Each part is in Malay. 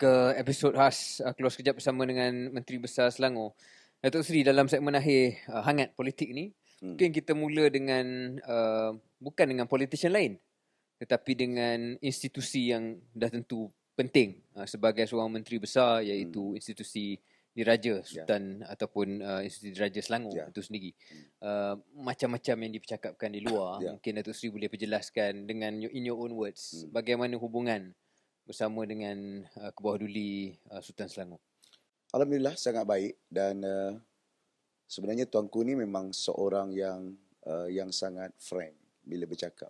ke episod khas Keluar Sekejap bersama dengan Menteri Besar Selangor. Datuk Seri, dalam segmen akhir hangat politik ni, mungkin kita mula dengan bukan dengan politician lain, tetapi dengan institusi yang dah tentu penting sebagai seorang Menteri Besar, iaitu institusi Diraja Sultan ataupun institusi Diraja Selangor itu sendiri. Macam-macam yang dipercakapkan di luar, mungkin Datuk Seri boleh perjelaskan dengan in your own words, bagaimana hubungan bersama dengan Kebawah Duli Sultan Selangor. Alhamdulillah sangat baik, dan sebenarnya tuanku ni memang seorang yang sangat frank bila bercakap,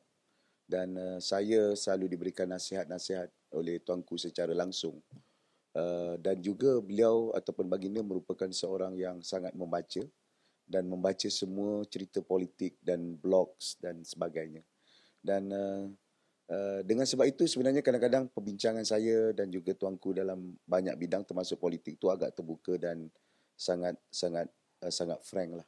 dan saya selalu diberikan nasihat-nasihat oleh tuanku secara langsung, dan juga beliau ataupun baginda merupakan seorang yang sangat membaca dan membaca semua cerita politik dan blogs dan sebagainya. Dan dengan sebab itu sebenarnya kadang-kadang perbincangan saya dan juga tuanku dalam banyak bidang termasuk politik tu agak terbuka dan sangat frank lah.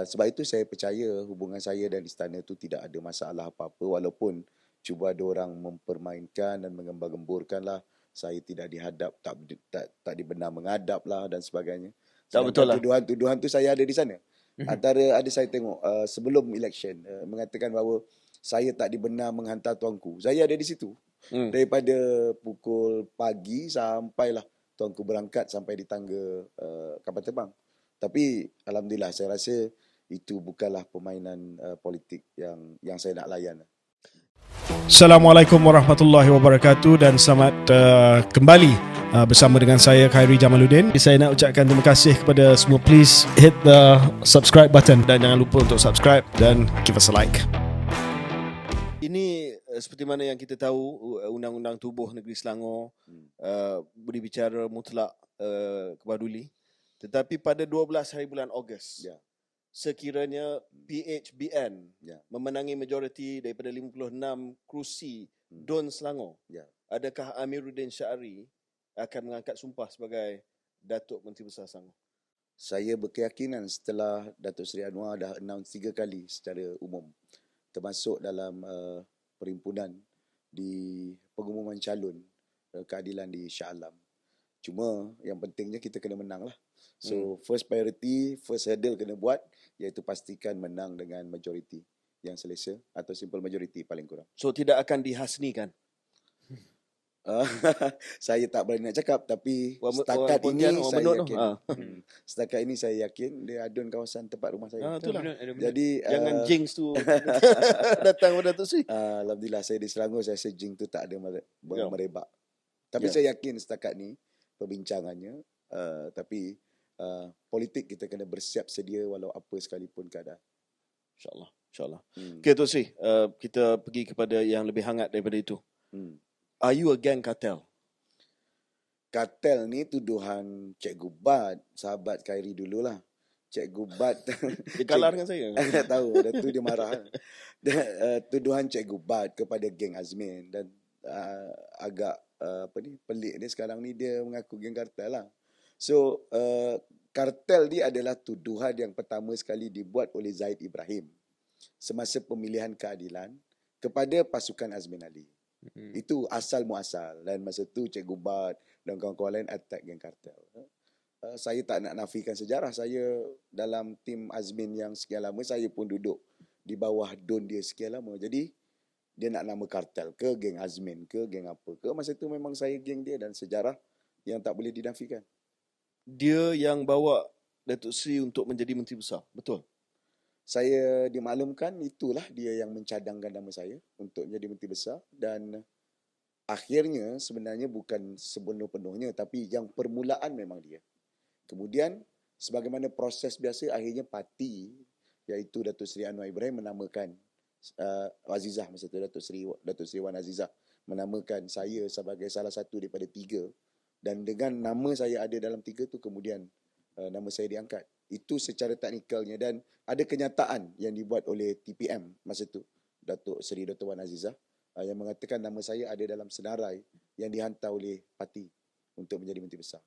Sebab itu saya percaya hubungan saya dan istana tu tidak ada masalah apa-apa, walaupun cuba ada orang mempermainkan dan menggembar-gemburkan lah saya tidak dihadap, tak dibenar menghadap lah dan sebagainya. Tak betul lah. Tuduhan tu saya ada di sana. Antara ada saya tengok sebelum election mengatakan bahawa saya tak dibenar menghantar tuanku. Saya ada di situ. Daripada pukul pagi sampailah tuanku berangkat sampai di tangga kapal terbang. Tapi alhamdulillah saya rasa itu bukanlah permainan politik yang saya nak layan. Assalamualaikum warahmatullahi wabarakatuh, dan selamat kembali bersama dengan saya Khairi Jamaluddin. Saya nak ucapkan terima kasih kepada semua. Please hit the subscribe button dan jangan lupa untuk subscribe dan give us a like. Ini seperti mana yang kita tahu, Undang-Undang Tubuh Negeri Selangor berbicara mutlak Kebawah Duli. Tetapi pada 12 hari bulan Ogos, sekiranya PHBN memenangi majoriti daripada 56 kerusi DUN Selangor, adakah Amiruddin Syari akan mengangkat sumpah sebagai Datuk Menteri Besar Selangor? Saya berkeyakinan setelah Datuk Seri Anwar dah announce 3 kali secara umum, termasuk dalam perhimpunan di pengumuman calon keadilan di Shah Alam. Cuma yang pentingnya kita kena menang lah. So first priority, first hurdle kena buat, iaitu pastikan menang dengan majoriti yang selesa atau simple majority paling kurang. So tidak akan dihasnikan? Saya tak berani nak cakap, tapi setakat ini saya yakin. Setakat ini saya yakin dia adun kawasan tempat rumah saya. Itulah. Jadi jangan jinx tu datang pada Datuk Seri. Alhamdulillah saya di Selangor, saya rasa jinx tu tak ada merebak. Tapi saya yakin setakat ni perbincangannya, tapi politik kita kena bersiap sedia walau apa sekalipun keadaan. InsyaAllah. Okay, Datuk Seri, kita pergi kepada yang lebih hangat daripada itu. Are you a gang cartel? Kartel ni tuduhan Cikgu Bat, sahabat Khairi dululah. Cikgu Bat dia kalah dengan saya. Tahu, dah tu dia marah. Tuduhan Cikgu Bat kepada geng Azmin, dan agak pelik dia sekarang ni dia mengaku geng kartel lah. So kartel ni adalah tuduhan yang pertama sekali dibuat oleh Zaid Ibrahim semasa pemilihan keadilan kepada pasukan Azmin Ali. Itu asal muasal, dan masa tu Cikgu Bat dan kawan-kawan lain attack geng kartel. Saya tak nak nafikan sejarah saya dalam tim Azmin yang sekian lama. Saya pun duduk di bawah DUN dia sekian lama. Jadi dia nak nama kartel ke, geng Azmin ke, geng apa ke, masa tu memang saya geng dia, dan sejarah yang tak boleh dinafikan. Dia yang bawa Datuk Seri untuk menjadi Menteri Besar, betul? Saya dimaklumkan itulah dia yang mencadangkan nama saya untuk menjadi Menteri Besar, dan akhirnya sebenarnya bukan sepenuh-penuhnya, tapi yang permulaan memang dia. Kemudian sebagaimana proses biasa, akhirnya parti iaitu Datuk Seri Anwar Ibrahim menamakan Azizah, masa tu Datuk Seri Wan Azizah menamakan saya sebagai salah satu daripada 3, dan dengan nama saya ada dalam 3 tu, kemudian nama saya diangkat. Itu secara teknikalnya, dan ada kenyataan yang dibuat oleh TPM masa tu, Datuk Seri Dr. Wan Azizah, yang mengatakan nama saya ada dalam senarai yang dihantar oleh parti untuk menjadi Menteri Besar.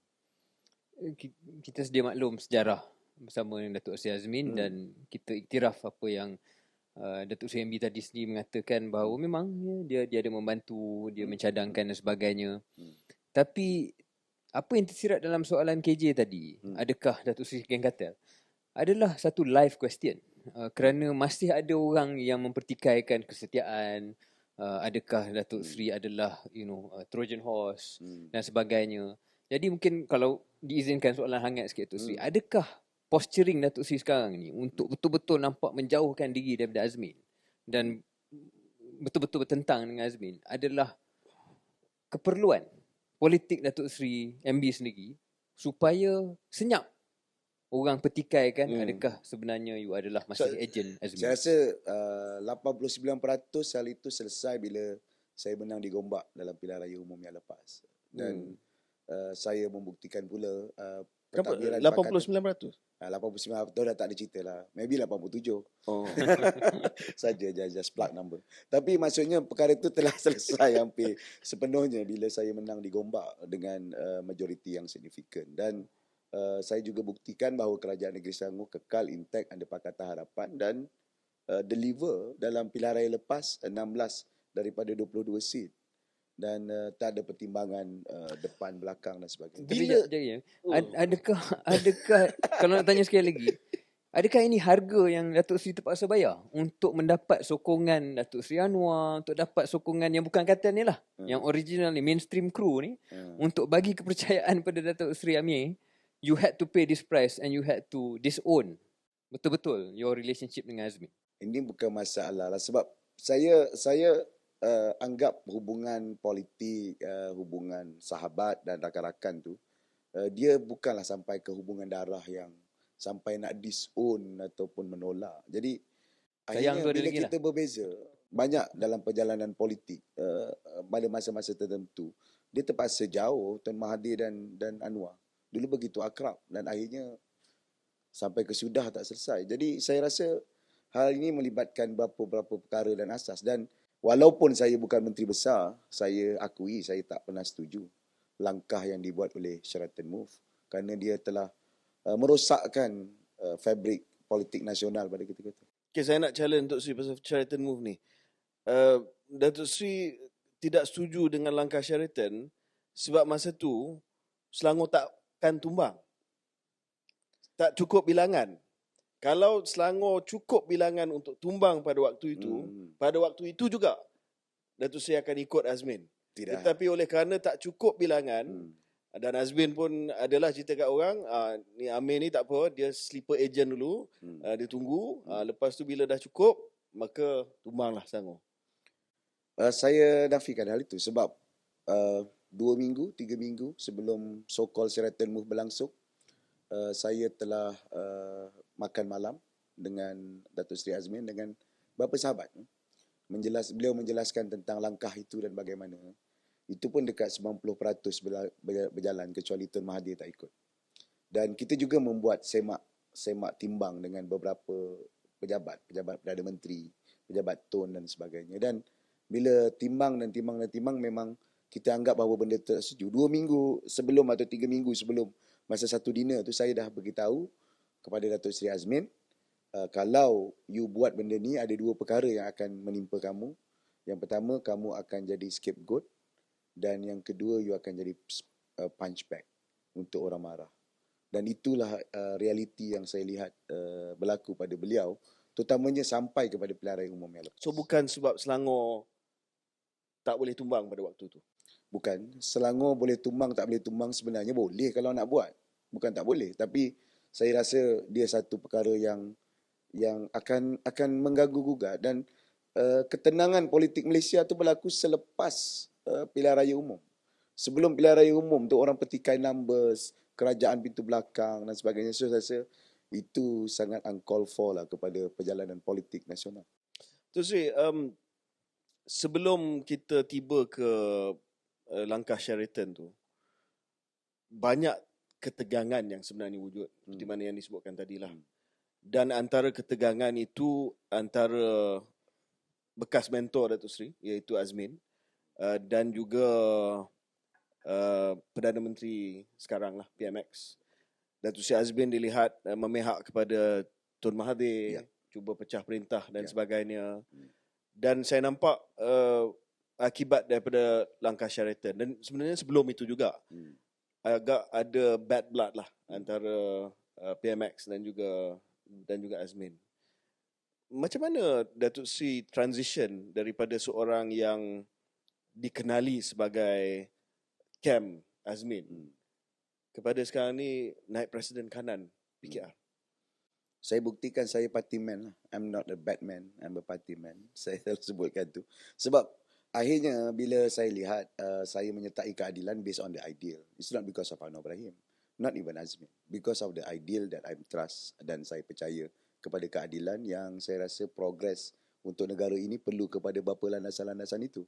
Kita sedia maklum sejarah bersama dengan Datuk Seri Azmin, dan kita iktiraf apa yang Datuk Seri MB tadi sendiri mengatakan bahawa memang dia ada membantu, dia mencadangkan dan sebagainya. Tapi apa yang tersirat dalam soalan KJ tadi, adakah Datuk Seri geng kartel, adalah satu live question. Kerana masih ada orang yang mempertikaikan kesetiaan, adakah Datuk Seri adalah Trojan horse dan sebagainya. Jadi mungkin kalau diizinkan soalan hangat sikit Datuk Seri, adakah posturing Datuk Seri sekarang ni untuk betul-betul nampak menjauhkan diri daripada Azmin dan betul-betul bertentang dengan Azmin adalah keperluan politik Datuk Seri MB sendiri supaya senyap orang pertikaikan adakah sebenarnya you adalah masih ejen Azmin? Saya rasa 89% hal itu selesai bila saya menang di Gombak dalam pilihan raya umum yang lepas. Dan saya membuktikan pula pentadbiran 89%? 89% dah tak ada cerita lah. Maybe 87. Oh. Saja just plug number. Tapi maksudnya perkara itu telah selesai hampir sepenuhnya bila saya menang di Gombak dengan majoriti yang signifikan. Dan saya juga buktikan bahawa Kerajaan Negeri Selangor kekal intact ada Pakatan Harapan dan deliver dalam pilihan raya lepas 16 daripada 22 seat. Dan tak ada pertimbangan depan, belakang dan sebagainya. Adakah kalau nak tanya sekali lagi, adakah ini harga yang Datuk Seri terpaksa bayar untuk mendapat sokongan Datuk Seri Anwar, untuk dapat sokongan yang bukan kartel ni lah, yang original ni, mainstream crew ni, untuk bagi kepercayaan pada Datuk Seri Amir, you had to pay this price and you had to disown betul-betul your relationship dengan Azmin? Ini bukan masalah lah sebab saya anggap hubungan politik, hubungan sahabat dan rakan-rakan tu, dia bukanlah sampai ke hubungan darah yang sampai nak disown ataupun menolak. Jadi akhirnya bila kita berbeza, banyak dalam perjalanan politik pada masa-masa tertentu, dia terpaksa jauh Tun Mahathir dan Anwar. Dulu begitu akrab dan akhirnya sampai ke sudah tak selesai. Jadi saya rasa hal ini melibatkan beberapa perkara dan asas. Dan walaupun saya bukan Menteri Besar, saya akui saya tak pernah setuju langkah yang dibuat oleh Sheraton Move kerana dia telah merosakkan fabrik politik nasional pada ketika itu. Okay, saya nak challenge Datuk Seri pasal Sheraton Move ni. Datuk Seri tidak setuju dengan langkah Sheraton sebab masa tu Selangor takkan tumbang. Tak cukup bilangan. Kalau Selangor cukup bilangan untuk tumbang pada waktu itu, pada waktu itu juga Datuk Seri akan ikut Azmin. Tidak. Tetapi oleh kerana tak cukup bilangan, dan Azmin pun adalah cerita kat orang, ni Amir ni tak apa, dia sleeper agent dulu, dia tunggu, lepas tu bila dah cukup, maka tumbanglah Selangor. Saya nafikan hal itu sebab 2 minggu, 3 minggu sebelum so-called Sheraton Move berlangsung, saya telah makan malam dengan Datuk Seri Azmin dengan beberapa sahabat. Beliau menjelaskan tentang langkah itu dan bagaimana. Itu pun dekat 90% berjalan kecuali Tun Mahathir tak ikut. Dan kita juga membuat semak timbang dengan beberapa pejabat Perdana Menteri, pejabat Tun dan sebagainya. Dan bila timbang memang kita anggap bahawa benda tersetuju. 2 minggu sebelum atau 3 minggu sebelum masa satu dinner tu saya dah beritahu kepada Datuk Seri Azmin, kalau you buat benda ni ada 2 perkara yang akan menimpa kamu. Yang pertama, kamu akan jadi scapegoat dan yang kedua, you akan jadi punchback untuk orang marah. Dan itulah realiti yang saya lihat berlaku pada beliau, terutamanya sampai kepada pilihan raya umum yang lepas. So bukan sebab Selangor tak boleh tumbang pada waktu tu? Bukan. Selangor boleh tumbang, tak boleh tumbang sebenarnya boleh kalau nak buat. Bukan tak boleh. Tapi saya rasa dia satu perkara yang akan mengganggu gugat. Dan ketenangan politik Malaysia tu berlaku selepas pilihan raya umum. Sebelum pilihan raya umum tu orang petikai numbers, kerajaan pintu belakang dan sebagainya. So saya rasa itu sangat uncalled for lah kepada perjalanan politik nasional. Datuk Seri, sebelum kita tiba ke langkah Sheraton tu, banyak ketegangan yang sebenarnya wujud, seperti mana yang disebutkan tadilah. Dan antara ketegangan itu antara bekas mentor Datuk Seri, iaitu Azmin, dan juga Perdana Menteri sekarang lah, PMX. Datuk Seri Azmin dilihat memihak kepada Tun Mahathir, cuba pecah perintah dan sebagainya. Dan saya nampak akibat daripada langkah Sheraton. Dan sebenarnya sebelum itu juga agak ada bad blood lah antara PMX dan juga Azmin. Macam mana Datuk Seri transition daripada seorang yang dikenali sebagai Cam Azmin kepada sekarang ni naik Presiden kanan PKR? Saya buktikan saya party man lah. I'm not a bad man, I'm a party man. Saya selalu sebutkan tu. Sebab akhirnya bila saya lihat saya menyertai keadilan based on the ideal. It's not because of Anwar Ibrahim, not even Azmin. Because of the ideal that I trust dan saya percaya kepada keadilan yang saya rasa progres untuk negara ini perlu kepada beberapa landasan-landasan itu.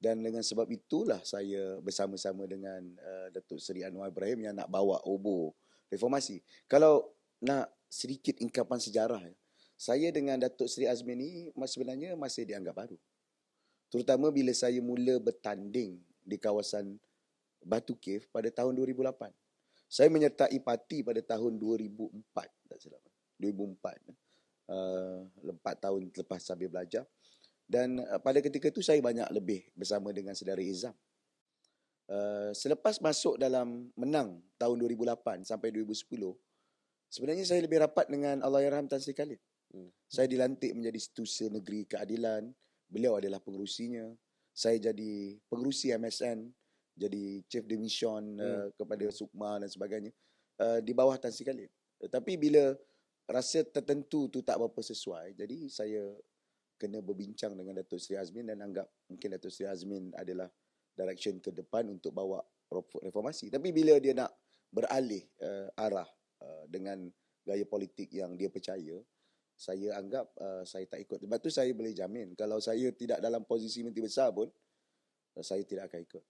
Dan dengan sebab itulah saya bersama-sama dengan Datuk Seri Anwar Ibrahim yang nak bawa obor reformasi. Kalau nak sedikit ingkapan sejarah, saya dengan Datuk Seri Azmin ni sebenarnya masih dianggap baru. Terutama bila saya mula bertanding di kawasan Batu Cave pada tahun 2008. Saya menyertai parti pada tahun 2004, tak silap. 2004. 4 tahun lepas saya belajar. Dan pada ketika itu saya banyak lebih bersama dengan saudara Izam. Selepas masuk dalam menang tahun 2008 sampai 2010, sebenarnya saya lebih rapat dengan Allahyarham Tan Sri Khalid. Saya dilantik menjadi Setiausaha Negeri Keadilan. Beliau adalah pengerusinya. Saya jadi pengerusi MSN, jadi Chief Division kepada Sukma dan sebagainya di bawah Tan Sri Khalid. Tetapi bila rasa tertentu tu tak berapa sesuai, jadi saya kena berbincang dengan Datuk Seri Azmin dan anggap mungkin Datuk Seri Azmin adalah direction ke depan untuk bawa reformasi. Tapi bila dia nak beralih arah dengan gaya politik yang dia percaya, saya anggap saya tak ikut. Sebab tu saya boleh jamin kalau saya tidak dalam posisi menteri besar pun, saya tidak akan ikut.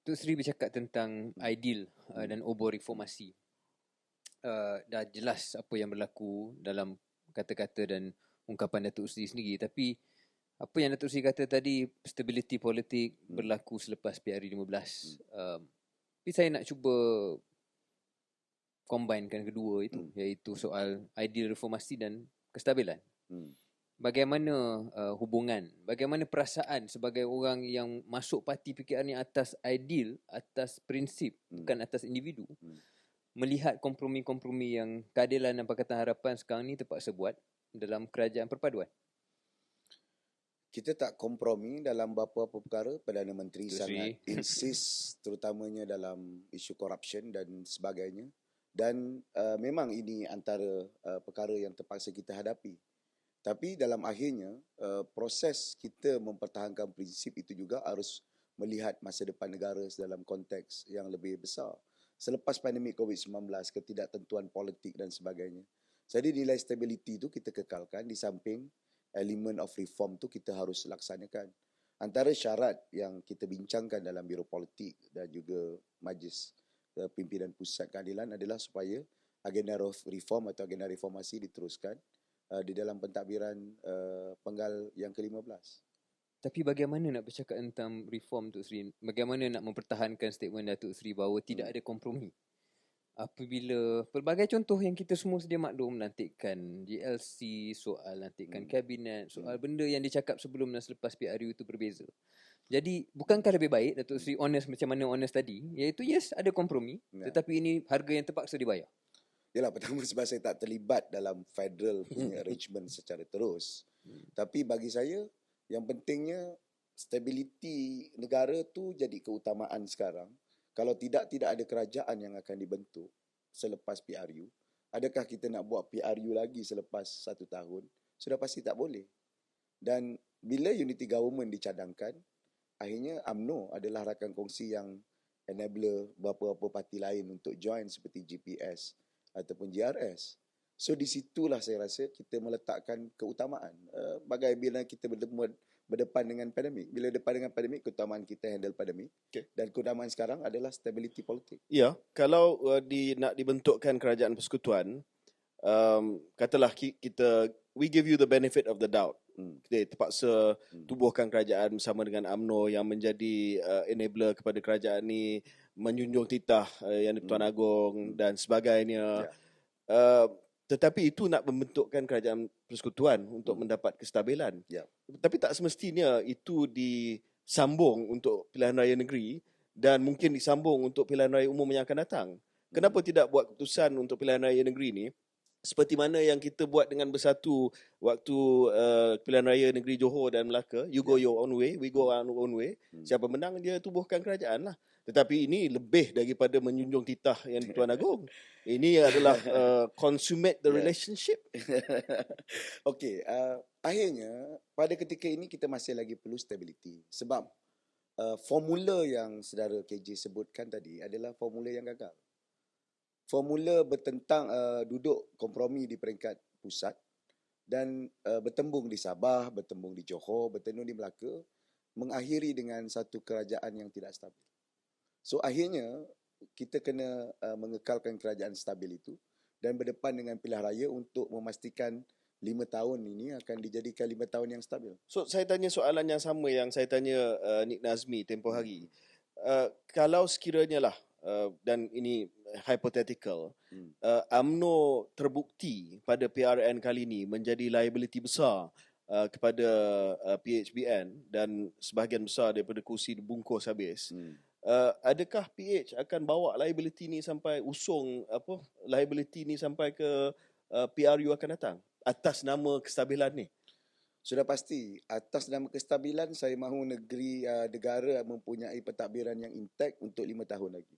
Datuk Seri bercakap tentang ideal dan obor reformasi. Dah jelas apa yang berlaku dalam kata-kata dan ungkapan Datuk Seri sendiri. Tapi apa yang Datuk Seri kata tadi, stability politik berlaku selepas PRU 15. Tapi saya nak cuba combinekan kedua itu, iaitu soal ideal reformasi dan kestabilan. Bagaimana hubungan, bagaimana perasaan sebagai orang yang masuk parti PKR ni atas ideal, atas prinsip, bukan atas individu, melihat kompromi-kompromi yang keadilan dan Pakatan Harapan sekarang ni terpaksa buat dalam kerajaan perpaduan? Kita tak kompromi dalam beberapa perkara. Perdana Menteri sangat insist terutamanya dalam isu korupsi dan sebagainya. Dan memang ini antara perkara yang terpaksa kita hadapi. Tapi dalam akhirnya, proses kita mempertahankan prinsip itu juga harus melihat masa depan negara dalam konteks yang lebih besar. Selepas pandemik COVID-19, ketidaktentuan politik dan sebagainya. Jadi nilai stability itu kita kekalkan, di samping elemen of reform tu kita harus laksanakan. Antara syarat yang kita bincangkan dalam Biro Politik dan juga Majlis Pimpinan Pusat Keadilan adalah supaya agenda reform atau agenda reformasi diteruskan di dalam pentadbiran Penggal yang ke-15. Tapi bagaimana nak bercakap tentang reform, Datuk Seri? Bagaimana nak mempertahankan statement Datuk Seri bahawa tidak ada kompromi? Apabila pelbagai contoh yang kita semua sedia maklum, lantikan GLC, soal lantikan kabinet, soal benda yang dicakap sebelum dan selepas PRU itu berbeza. Jadi bukankah lebih baik Datuk Seri honest macam mana honest tadi, iaitu yes ada kompromi, tetapi ini harga yang terpaksa dibayar? Yalah, pertama sebab saya tak terlibat dalam federal punya arrangement secara terus. Tapi bagi saya, yang pentingnya stability negara tu jadi keutamaan sekarang. Kalau tidak ada kerajaan yang akan dibentuk selepas PRU. Adakah kita nak buat PRU lagi selepas 1 tahun? Sudah pasti tak boleh. Dan bila unity government dicadangkan, akhirnya UMNO adalah rakan kongsi yang enabler beberapa parti lain untuk join seperti GPS ataupun GRS. So di situlah saya rasa kita meletakkan keutamaan. Bagai bila kita berdepan dengan pandemik. Bila depan dengan pandemik, keutamaan kita handle pandemik. Dan keutamaan sekarang adalah stability politik. Ya, kalau nak dibentukkan kerajaan persekutuan, katalah we give you the benefit of the doubt. Kita terpaksa tubuhkan kerajaan bersama dengan UMNO yang menjadi enabler kepada kerajaan ni, menjunjung titah Yang di-Pertuan Agong dan sebagainya. Tetapi itu nak membentukkan kerajaan persekutuan untuk mendapat kestabilan. Ya. Tapi tak semestinya itu disambung untuk pilihan raya negeri dan mungkin disambung untuk pilihan raya umum yang akan datang. Kenapa tidak buat keputusan untuk pilihan raya negeri ni seperti mana yang kita buat dengan Bersatu waktu pilihan raya negeri Johor dan Melaka, you go your own way, we go our own way. Siapa menang dia tubuhkan kerajaan lah. Tetapi ini lebih daripada menjunjung titah yang di-Tuan Agong. Ini adalah consummate the relationship. Okey, akhirnya pada ketika ini kita masih lagi perlu stability sebab formula yang saudara KJ sebutkan tadi adalah formula yang gagal. Formula bertentang duduk kompromi di peringkat pusat dan bertembung di Sabah, bertembung di Johor, bertembung di Melaka, mengakhiri dengan satu kerajaan yang tidak stabil. So akhirnya kita kena mengekalkan kerajaan stabil itu dan berdepan dengan pilihan raya untuk memastikan 5 tahun ini akan dijadikan 5 tahun yang stabil. So saya tanya soalan yang sama yang saya tanya Nik Nazmi tempoh hari. Kalau sekiranya lah dan ini hypothetical, UMNO terbukti pada PRN kali ini menjadi liability besar kepada PHBN dan sebahagian besar daripada kursi dibungkus habis. Adakah PH akan bawa liability ni sampai liability ni sampai ke PRU akan datang atas nama kestabilan ni? Sudah pasti atas nama kestabilan saya mahu negara mempunyai pentadbiran yang intact untuk 5 tahun lagi.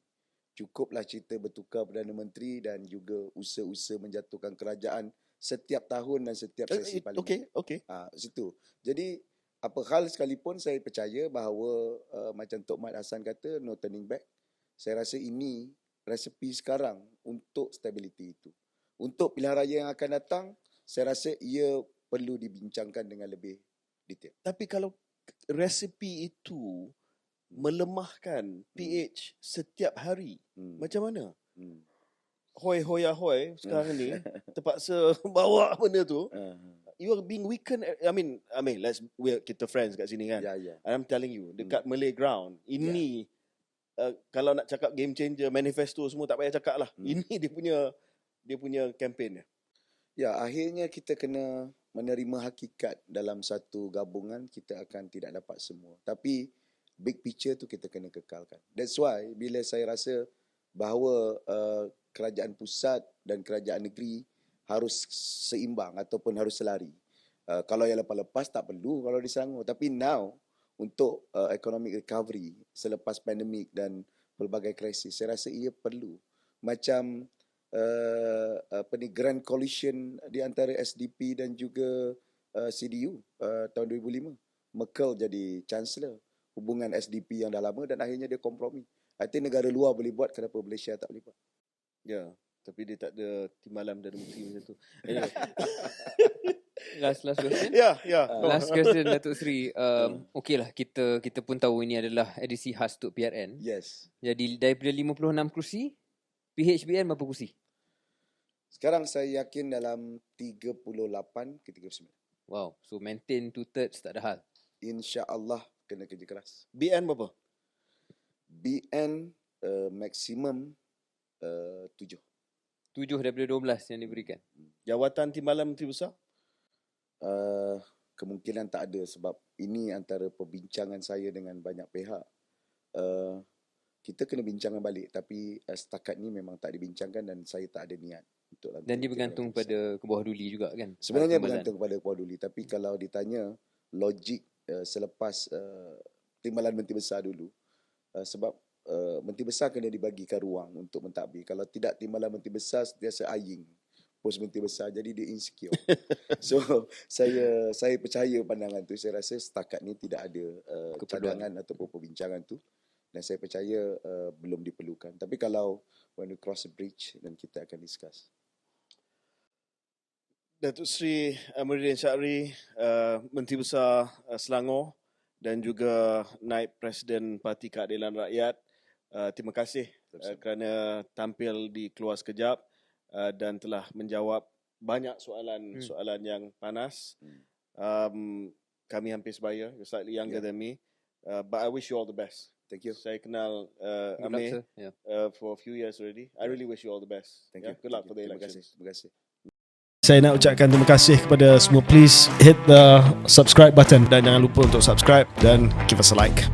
Cukuplah cerita bertukar Perdana Menteri dan juga usaha-usaha menjatuhkan kerajaan setiap tahun dan setiap sesi parlimen. Okey. Situ. Jadi apa hal sekalipun saya percaya bahawa macam Tok Mat Hassan kata no turning back. Saya rasa ini resepi sekarang untuk stability itu. Untuk pilihan raya yang akan datang, saya rasa ia perlu dibincangkan dengan lebih detail. Tapi kalau resepi itu melemahkan PH setiap hari, macam mana? Hoi sekarang ni terpaksa bawa benda tu. You are being weakened. I mean, kita friends kat sini kan. Yeah. I'm telling you, dekat Malay ground, ini kalau nak cakap game changer, manifesto semua tak payah cakap lah. Ini dia punya kempen dia. Ya, akhirnya kita kena menerima hakikat dalam satu gabungan kita akan tidak dapat semua. Tapi big picture tu kita kena kekalkan. That's why bila saya rasa bahawa kerajaan pusat dan kerajaan negeri harus seimbang ataupun harus selari. Kalau yang lepas-lepas tak perlu kalau di Selangor. Tapi now untuk economic recovery selepas pandemik dan pelbagai krisis, saya rasa ia perlu. Macam grand coalition di antara SDP dan juga CDU tahun 2005. Merkel jadi chancellor. Hubungan SDP yang dah lama dan akhirnya dia kompromi. I think negara luar boleh buat, kenapa Malaysia tak boleh buat? Ya, tapi dia tak ada timbalan dan menteri macam tu. Anyway. Last question. Ya. Last question Datuk Seri. Okeylah, kita pun tahu ini adalah edisi khas untuk PRN. Yes. Jadi daripada 56 kursi, PHBN berapa kursi? Sekarang saya yakin dalam 38 ke 39. Wow, so maintain 2/3 tak ada hal. InsyaAllah kena kerja keras. BN berapa? BN maksimum 7. 7 daripada 12 yang diberikan. Jawatan timbalan menteri besar? Kemungkinan tak ada sebab ini antara perbincangan saya dengan banyak pihak. Kita kena bincangkan balik tapi setakat ni memang tak dibincangkan dan saya tak ada niat untuk lantik. Dan dia bergantung pada ke bawah duli juga kan? Sebenarnya bergantung kepada ke bawah duli, tapi kalau ditanya logik selepas timbalan menteri besar dulu, sebab menteri besar kena dibagikan ruang untuk mentadbir. Kalau tidak timbalan menteri besar sentiasa eyeing pos menteri besar, jadi dia insecure. So saya percaya pandangan tu. Saya rasa setakat ni tidak ada cadangan ataupun perbincangan tu dan saya percaya belum diperlukan. Tapi kalau when we cross the bridge dan kita akan discuss. Datuk Seri Amiruddin Syahri, Menteri Besar Selangor dan juga Naib Presiden Parti Keadilan Rakyat, terima kasih kerana tampil di Keluar Sekejap dan telah menjawab banyak soalan yang panas. Kami hampir sebaya, you're slightly younger than me, but I wish you all the best. Thank you. Saya kenal Amir for a few years already. I really wish you all the best. Thank you. Good luck for the Terima elections. kasih. Saya nak ucapkan terima kasih kepada semua. Please hit the subscribe button dan jangan lupa untuk subscribe dan give us a like.